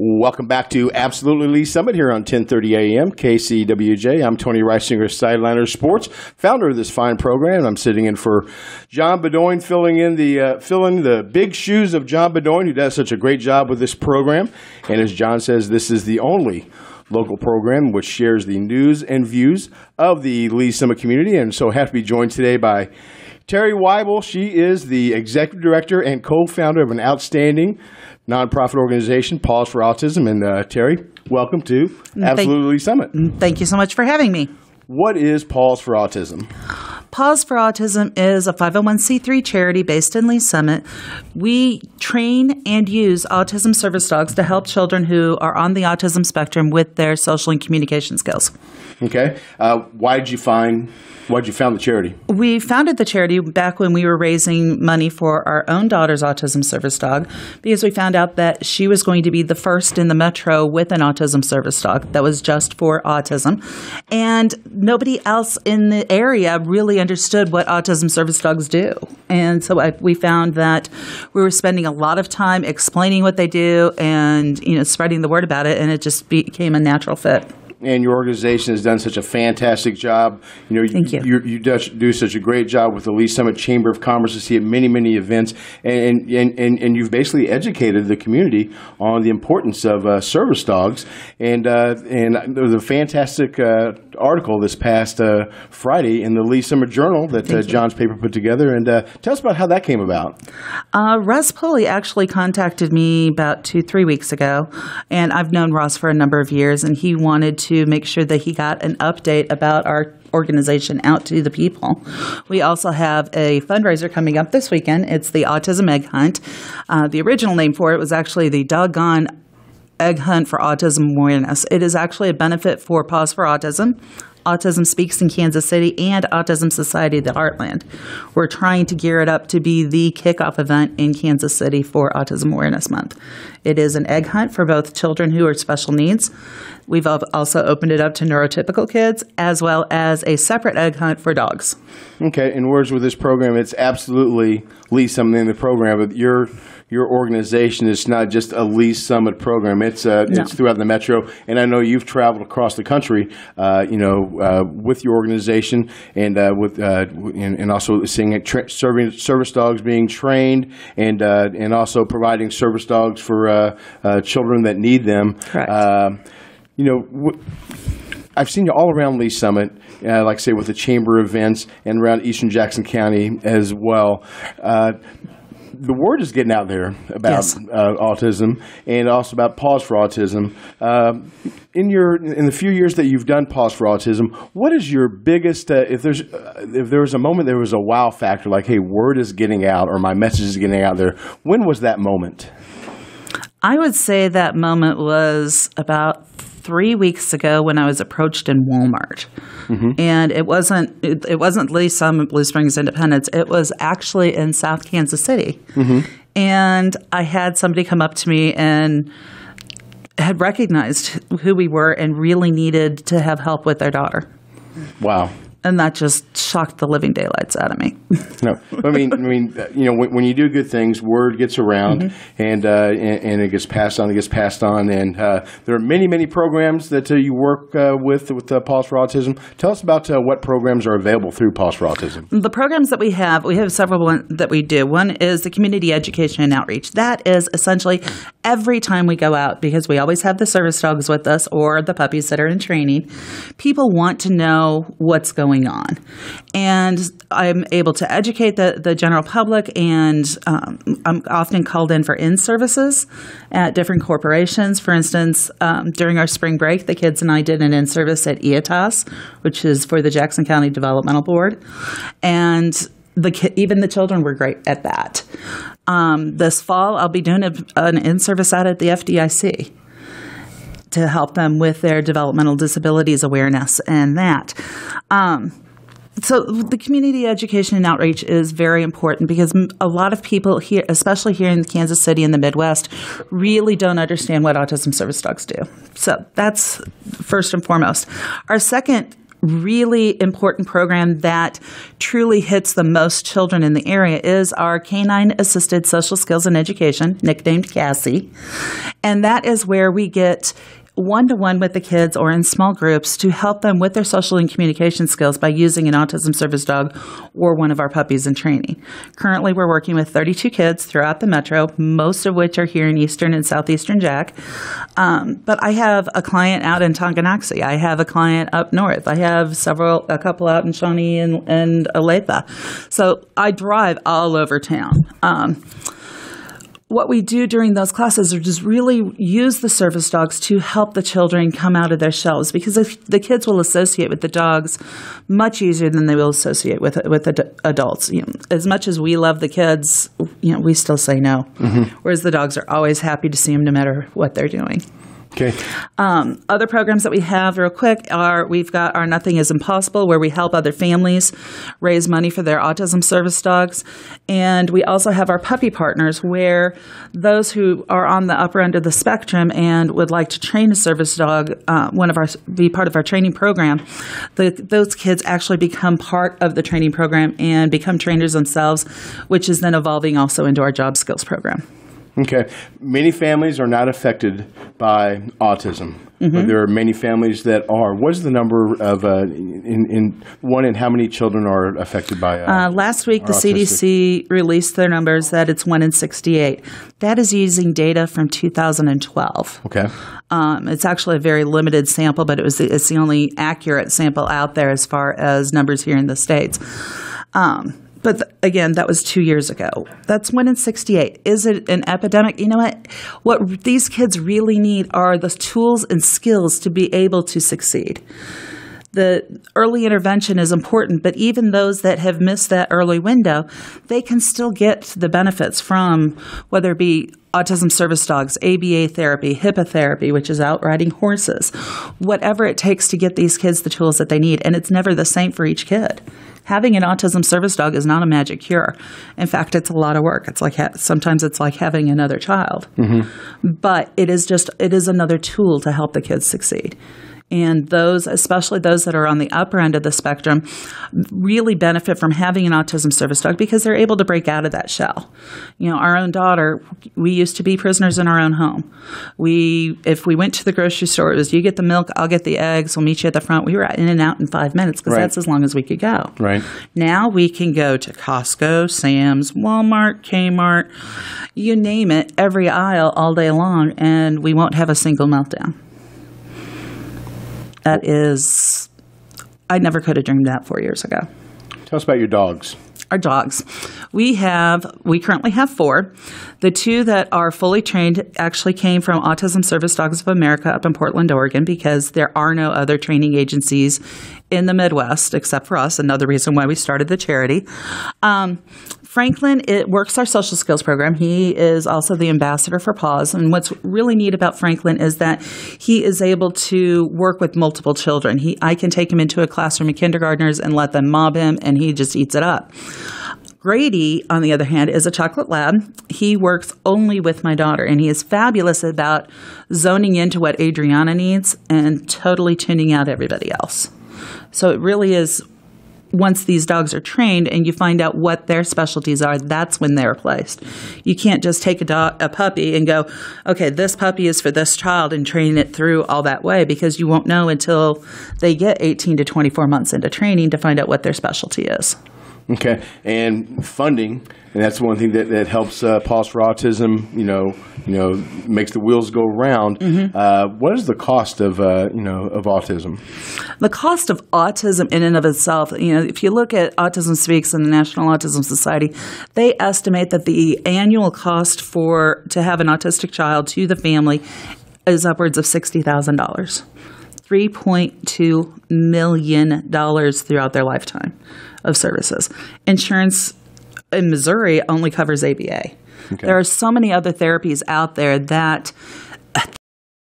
Welcome back to Absolutely Lee Summit here on 1030 AM KCWJ. I'm Tony Reisinger, Sideliner Sports, founder of this fine program. I'm sitting in for John Beaudoin, filling the big shoes of John Beaudoin, who does such a great job with this program. And as John says, this is the only local program which shares the news and views of the Lee Summit community. And so happy to be joined today by Terry Weibel. She is the executive director and co-founder of an outstanding nonprofit organization, Pause for Autism. And Terry, welcome to Absolutely Summit. Thank you so much for having me. What is Pause for Autism? Pause for Autism is a 501c3 charity based in Lee Summit. We train and use autism service dogs to help children who are on the autism spectrum with their social and communication skills. Okay. Why did you found the charity? We founded the charity back when we were raising money for our own daughter's autism service dog because we found out that she was going to be the first in the metro with an autism service dog that was just for autism. And nobody else in the area really understood what autism service dogs do. And so we found that we were spending a lot of time explaining what they do and, spreading the word about it, and it just became a natural fit. And your organization has done such a fantastic job. Thank you. You do such a great job with the Lee Summit Chamber of Commerce to see at many, many events, and you've basically educated the community on the importance of service dogs. And there was a fantastic article this past Friday in the Lee Summit Journal that John's paper put together. And tell us about how that came about. Russ Pulley actually contacted me about 2-3 weeks ago, and I've known Russ for a number of years, and he wanted to make sure that he got an update about our organization out to the people. We also have a fundraiser coming up this weekend. It's the Autism Egg Hunt. The original name for it was actually the Doggone Egg Hunt for Autism Awareness. It is actually a benefit for Pause for Autism, Autism Speaks in Kansas City, and Autism Society of the Heartland. We're trying to gear it up to be the kickoff event in Kansas City for Autism Awareness Month. It is an egg hunt for both children who are special needs. We've also opened it up to neurotypical kids, as well as a separate egg hunt for dogs. Okay, in words with this program, it's absolutely Lee Summit in the program, but your organization is not just a Lee Summit program. It's throughout the metro, and I know you've traveled across the country, with your organization, and and also seeing serving service dogs being trained, and also providing service dogs for children that need them. Correct. I've seen you all around Lee Summit, like I say, with the chamber events and around Eastern Jackson County as well. The word is getting out there about autism, and also about Pause for Autism. In the few years that you've done Pause for Autism, what is your biggest? If there was a moment, there was a wow factor, like, hey, word is getting out, or my message is getting out there. When was that moment? I would say that moment was about 3 weeks ago when I was approached in Walmart. Mm-hmm. And it wasn't Lee Summit, Blue Springs Independence. It was actually in South Kansas City. Mm-hmm. And I had somebody come up to me and had recognized who we were and really needed to have help with their daughter. Wow. And that just shocked the living daylights out of me. No, I mean, when you do good things, word gets around, mm-hmm. and it gets passed on. And there are many programs that you work with Pause for Autism. Tell us about what programs are available through Pause for Autism. The programs that we have several that we do. One is the community education and outreach. That is essentially every time we go out, because we always have the service dogs with us or the puppies that are in training. People want to know what's going on. And I'm able to educate the general public, and I'm often called in for in-services at different corporations. For instance, during our spring break, the kids and I did an in-service at IATAS, which is for the Jackson County Developmental Board. And even the children were great at that. This fall, I'll be doing an in-service out at the FDIC to help them with their developmental disabilities awareness and that. So the community education and outreach is very important because a lot of people here, especially here in Kansas City and the Midwest, really don't understand what autism service dogs do. So that's first and foremost. Our second really important program that truly hits the most children in the area is our Canine Assisted Social Skills and Education, nicknamed Cassie. And that is where we get one-to-one with the kids or in small groups to help them with their social and communication skills by using an autism service dog or one of our puppies in training. Currently, we're working with 32 kids throughout the metro, most of which are here in Eastern and Southeastern Jack. But I have a client out in Tonganoxie. I have a client up north. I have a couple out in Shawnee and Olathe. So I drive all over town. What we do during those classes is just really use the service dogs to help the children come out of their shells, because the kids will associate with the dogs much easier than they will associate with adults. As much as we love the kids, we still say no, whereas the dogs are always happy to see them no matter what they're doing. Okay. Other programs that we have real quick we've got our Nothing is Impossible, where we help other families raise money for their autism service dogs. And we also have our Puppy Partners, where those who are on the upper end of the spectrum and would like to train a service dog, be part of our training program, those kids actually become part of the training program and become trainers themselves, which is then evolving also into our job skills program. Okay. Many families are not affected by autism, but there are many families that are. What is the number of, and how many children are affected by last week, the CDC released their numbers that it's 1 in 68. That is using data from 2012. Okay. It's actually a very limited sample, but it's the only accurate sample out there as far as numbers here in the States. But again, that was 2 years ago. That's 1 in 68. Is it an epidemic? You know what? What these kids really need are the tools and skills to be able to succeed. The early intervention is important, but even those that have missed that early window, they can still get the benefits from whether it be autism service dogs, ABA therapy, HIPAA therapy, which is out riding horses, whatever it takes to get these kids the tools that they need. And it's never the same for each kid. Having an autism service dog is not a magic cure. In fact, it's a lot of work. It's like sometimes it's like having another child. But it is another tool to help the kids succeed. And those, especially those that are on the upper end of the spectrum, really benefit from having an autism service dog because they're able to break out of that shell. Our own daughter, we used to be prisoners in our own home. If we went to the grocery store, it was you get the milk, I'll get the eggs, we'll meet you at the front. We were in and out in 5 minutes because that's as long as we could go. Right. Now we can go to Costco, Sam's, Walmart, Kmart, you name it, every aisle all day long, and we won't have a single meltdown. I never could have dreamed that 4 years ago. Tell us about your dogs. Our dogs. We currently have 4. The 2 that are fully trained actually came from Autism Service Dogs of America up in Portland, Oregon, because there are no other training agencies in the Midwest except for us, another reason why we started the charity. Franklin, it works our social skills program. He is also the ambassador for PAWS. And what's really neat about Franklin is that he is able to work with multiple children. I can take him into a classroom of kindergartners and let them mob him, and he just eats it up. Grady, on the other hand, is a chocolate lab. He works only with my daughter, and he is fabulous about zoning into what Adriana needs and totally tuning out everybody else. So it really is, once these dogs are trained and you find out what their specialties are, that's when they're placed. You can't just take a puppy and go, okay, this puppy is for this child and train it through all that way, because you won't know until they get 18 to 24 months into training to find out what their specialty is. Okay, and funding, and that's one thing that helps Paws for Autism. Makes the wheels go round. What is the cost of autism? The cost of autism in and of itself, if you look at Autism Speaks and the National Autism Society, they estimate that the annual cost to have an autistic child to the family is upwards of $60,000. $3.2 million throughout their lifetime of services. Insurance in Missouri only covers ABA. Okay. There are so many other therapies out there that